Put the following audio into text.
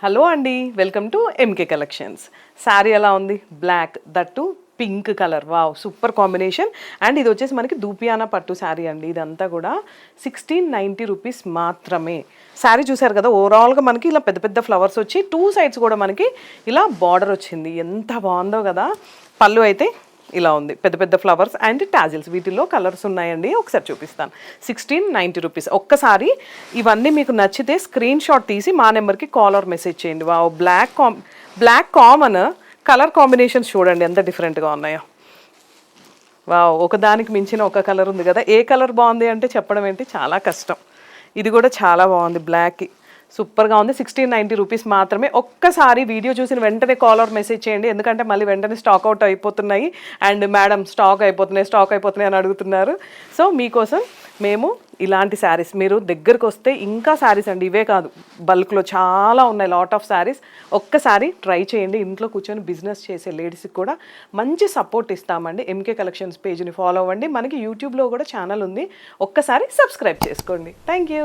Hello అండి, welcome to MK collections. Sari ఎలా ఉంది? Black, that pink colour. Wow, super combination. And ఇది వచ్చేసి మనకి దూపియానా పట్టు శారీ అండి. ఇదంతా కూడా 1690 రూపీస్ మాత్రమే. శారీ చూసారు కదా, ఓవరాల్గా మనకి ఇలా పెద్ద పెద్ద ఫ్లవర్స్ వచ్చి టూ సైడ్స్ కూడా మనకి ఇలా బార్డర్ వచ్చింది. ఎంత బాగుందో కదా. పళ్ళు అయితే ఇలా ఉంది, పెద్ద పెద్ద ఫ్లవర్స్ అండ్ టాజిల్స్. వీటిల్లో కలర్స్ ఉన్నాయండి, ఒకసారి చూపిస్తాను. 1690 రూపీస్. ఒక్కసారి ఇవన్నీ మీకు నచ్చితే స్క్రీన్ షాట్ తీసి మా నెంబర్కి కాల్ ఆర్ మెసేజ్ చేయండి. Wow, black common colour combinations చూడండి ఎంత డిఫరెంట్గా ఉన్నాయో. వావ్, ఒకదానికి మించిన ఒక కలర్ ఉంది కదా. ఏ కలర్ బాగుంది అంటే చెప్పడం ఏంటి, చాలా కష్టం. ఇది కూడా చాలా బాగుంది, బ్లాక్కి సూపర్గా ఉంది. 1690 రూపీస్ మాత్రమే. ఒక్కసారి వీడియో చూసిన వెంటనే కాల్ ఆర్ మెసేజ్ చేయండి, ఎందుకంటే మళ్ళీ వెంటనే స్టాక్ అవుట్ అయిపోతున్నాయి. అండ్ మేడం స్టాక్ అయిపోతున్నాయి అని అడుగుతున్నారు. సో మీకోసం మేము ఇలాంటి శారీస్, మీరు దగ్గరకు వస్తే ఇంకా శారీస్ అండి, ఇవే కాదు బల్క్లో చాలా ఉన్నాయి, లాట్ ఆఫ్ శారీస్. ఒక్కసారి ట్రై చేయండి. ఇంట్లో కూర్చొని బిజినెస్ చేసే లేడీస్కి కూడా మంచి సపోర్ట్ ఇస్తామండి. ఎంకే కలెక్షన్స్ పేజ్ని ఫాలో అవ్వండి. మనకి యూట్యూబ్లో కూడా ఛానల్ ఉంది, ఒక్కసారి సబ్స్క్రైబ్ చేసుకోండి. Thank you.